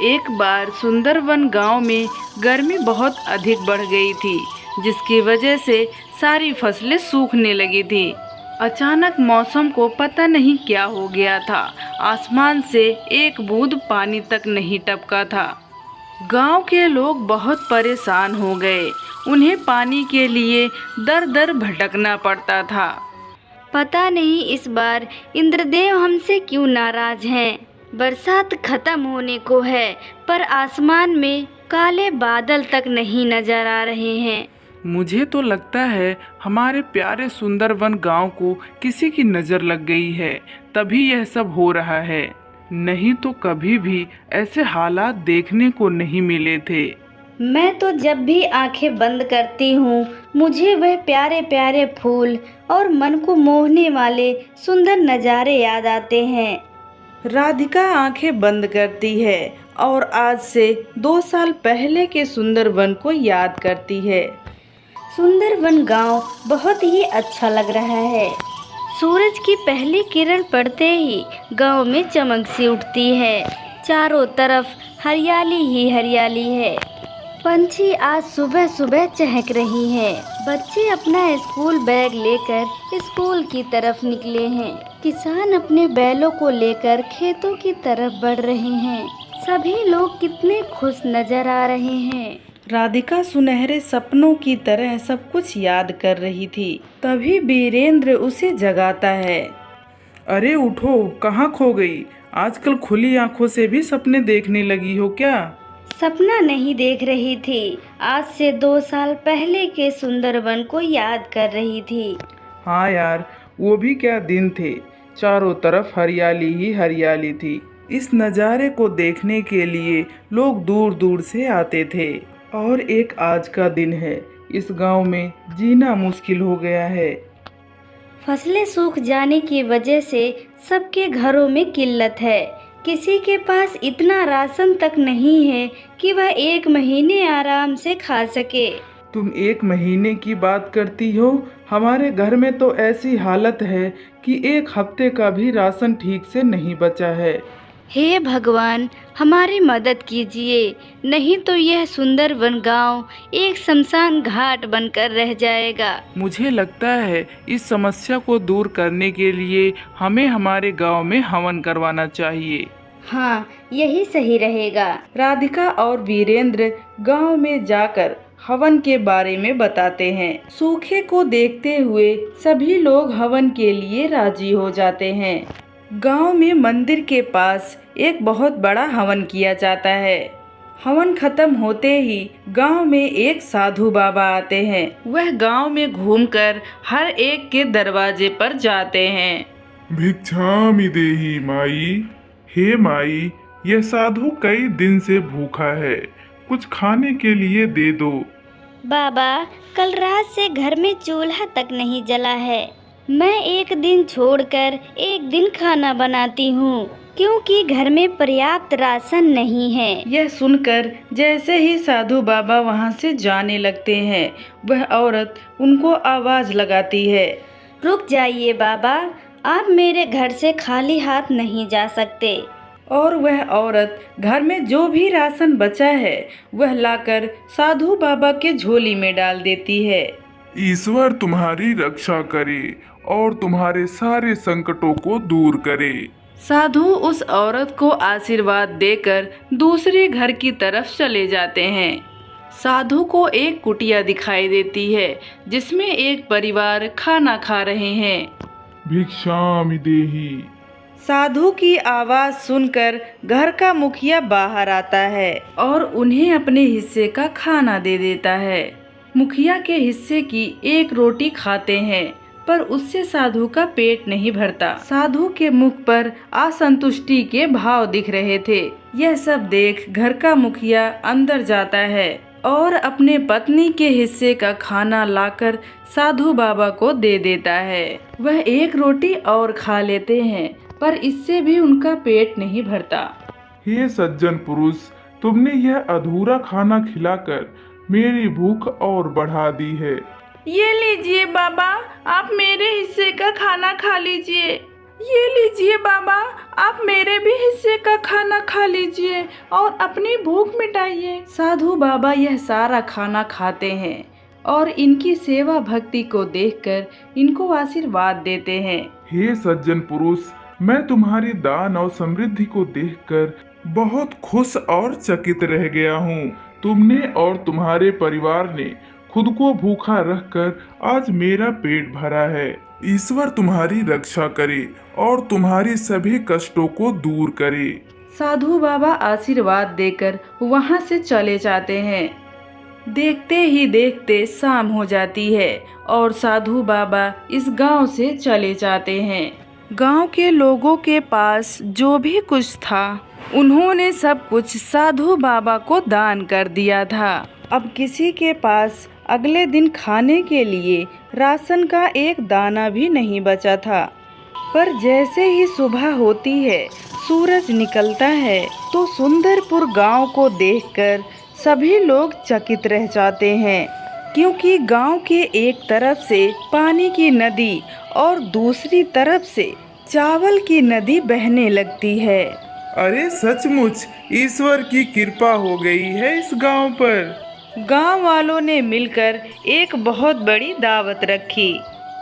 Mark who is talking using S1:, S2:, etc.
S1: एक बार सुंदरवन गांव में गर्मी बहुत अधिक बढ़ गई थी, जिसकी वजह से सारी फसलें सूखने लगी थी। अचानक मौसम को पता नहीं क्या हो गया था। आसमान से एक बूंद पानी तक नहीं टपका था। गांव के लोग बहुत परेशान हो गए। उन्हें पानी के लिए दर दर भटकना पड़ता था।
S2: पता नहीं इस बार इंद्रदेव हमसे क्यों नाराज हैं। बरसात खत्म होने को है, पर आसमान में काले बादल तक नहीं नजर आ रहे हैं।
S3: मुझे तो लगता है हमारे प्यारे सुंदरवन गांव को किसी की नज़र लग गई है, तभी यह सब हो रहा है। नहीं तो कभी भी ऐसे हालात देखने को नहीं मिले थे।
S2: मैं तो जब भी आंखें बंद करती हूँ, मुझे वह प्यारे प्यारे फूल और मन को मोहने वाले सुंदर नज़ारे याद आते हैं।
S1: राधिका आंखें बंद करती है और आज से 2 साल पहले के सुंदरवन को याद करती है।
S2: सुंदरवन गांव बहुत ही अच्छा लग रहा है। सूरज की पहली किरण पड़ते ही गांव में चमक सी उठती है। चारों तरफ हरियाली ही हरियाली है। पंछी आज सुबह सुबह चहक रही हैं। बच्चे अपना स्कूल बैग लेकर स्कूल की तरफ निकले हैं। किसान अपने बैलों को लेकर खेतों की तरफ बढ़ रहे हैं। सभी लोग कितने खुश नजर आ रहे हैं।
S1: राधिका सुनहरे सपनों की तरह सब कुछ याद कर रही थी। तभी वीरेंद्र उसे जगाता है।
S3: अरे उठो, कहाँ खो गई? आजकल खुली आंखों से भी सपने देखने लगी हो क्या?
S2: सपना नहीं देख रही थी, आज से 2 साल पहले के सुंदरवन को याद कर रही थी।
S3: हाँ यार, वो भी क्या दिन थे। चारों तरफ हरियाली ही हरियाली थी। इस नज़ारे को देखने के लिए लोग दूर दूर से आते थे। और एक आज का दिन है। इस गांव में जीना मुश्किल हो गया है।
S2: फसलें सूख जाने की वजह से सबके घरों में किल्लत है। किसी के पास इतना राशन तक नहीं है कि वह 1 महीने आराम से खा सके।
S3: तुम 1 महीने की बात करती हो? हमारे घर में तो ऐसी हालत है कि 1 हफ्ते का भी राशन ठीक से नहीं बचा है।
S2: हे भगवान, हमारी मदद कीजिए, नहीं तो यह सुंदरवन गांव एक शमशान घाट बनकर रह जाएगा।
S3: मुझे लगता है इस समस्या को दूर करने के लिए हमें हमारे गांव में हवन करवाना चाहिए।
S2: हाँ, यही सही रहेगा।
S1: राधिका और वीरेंद्र गांव में जाकर हवन के बारे में बताते हैं। सूखे को देखते हुए सभी लोग हवन के लिए राजी हो जाते हैं। गांव में मंदिर के पास एक बहुत बड़ा हवन किया जाता है। हवन खत्म होते ही गांव में एक साधु बाबा आते हैं। वह गांव में घूमकर हर एक के दरवाजे पर जाते हैं।
S4: भिक्षामि देहि माई। हे माई, यह साधु कई दिन से भूखा है, कुछ खाने के लिए दे दो।
S2: बाबा, कल रात से घर में चूल्हा तक नहीं जला है। मैं एक दिन छोड़कर एक दिन खाना बनाती हूँ, क्योंकि घर में पर्याप्त राशन नहीं है।
S1: यह सुनकर जैसे ही साधु बाबा वहाँ से जाने लगते हैं, वह औरत उनको आवाज लगाती है।
S2: रुक जाइए बाबा, आप मेरे घर से खाली हाथ नहीं जा सकते।
S1: और वह औरत घर में जो भी राशन बचा है वह लाकर साधु बाबा के झोली में डाल देती है।
S4: ईश्वर तुम्हारी रक्षा करे और तुम्हारे सारे संकटों को दूर करे।
S1: साधु उस औरत को आशीर्वाद देकर दूसरे घर की तरफ चले जाते हैं। साधु को एक कुटिया दिखाई देती है, जिसमें एक परिवार खाना खा रहे हैं।
S4: भिक्षामि देहि।
S1: साधु की आवाज सुनकर घर का मुखिया बाहर आता है और उन्हें अपने हिस्से का खाना दे देता है। मुखिया के हिस्से की एक रोटी खाते हैं, पर उससे साधु का पेट नहीं भरता। साधु के मुख पर असंतुष्टि के भाव दिख रहे थे। यह सब देख घर का मुखिया अंदर जाता है और अपने पत्नी के हिस्से का खाना लाकर साधु बाबा को दे देता है। वह एक रोटी और खा लेते हैं, पर इससे भी उनका पेट नहीं भरता।
S4: हे सज्जन पुरुष, तुमने यह अधूरा खाना खिलाकर मेरी भूख और बढ़ा दी है।
S1: ये लीजिए बाबा, आप मेरे हिस्से का खाना खा लीजिए। ये लीजिए बाबा, आप मेरे भी हिस्से का खाना खा लीजिए और अपनी भूख मिटाइए। साधु बाबा यह सारा खाना खाते हैं और इनकी सेवा भक्ति को देखकर इनको आशीर्वाद देते हैं।
S4: हे सज्जन पुरुष, मैं तुम्हारी दान और समृद्धि को देखकर बहुत खुश और चकित रह गया हूँ। तुमने और तुम्हारे परिवार ने खुद को भूखा रखकर आज मेरा पेट भरा है। ईश्वर तुम्हारी रक्षा करे और तुम्हारी सभी कष्टों को दूर करे।
S1: साधु बाबा आशीर्वाद देकर वहाँ से चले जाते हैं। देखते ही देखते शाम हो जाती है और साधु बाबा इस गांव से चले जाते हैं। गांव के लोगों के पास जो भी कुछ था उन्होंने सब कुछ साधु बाबा को दान कर दिया था। अब किसी के पास अगले दिन खाने के लिए राशन का एक दाना भी नहीं बचा था। पर जैसे ही सुबह होती है, सूरज निकलता है तो सुंदरपुर गांव को देखकर सभी लोग चकित रह जाते हैं, क्योंकि गांव के एक तरफ से पानी की नदी और दूसरी तरफ से चावल की नदी बहने लगती है।
S3: अरे सचमुच ईश्वर की कृपा हो गई है इस गांव पर।
S1: गांव वालों ने मिलकर एक बहुत बड़ी दावत रखी।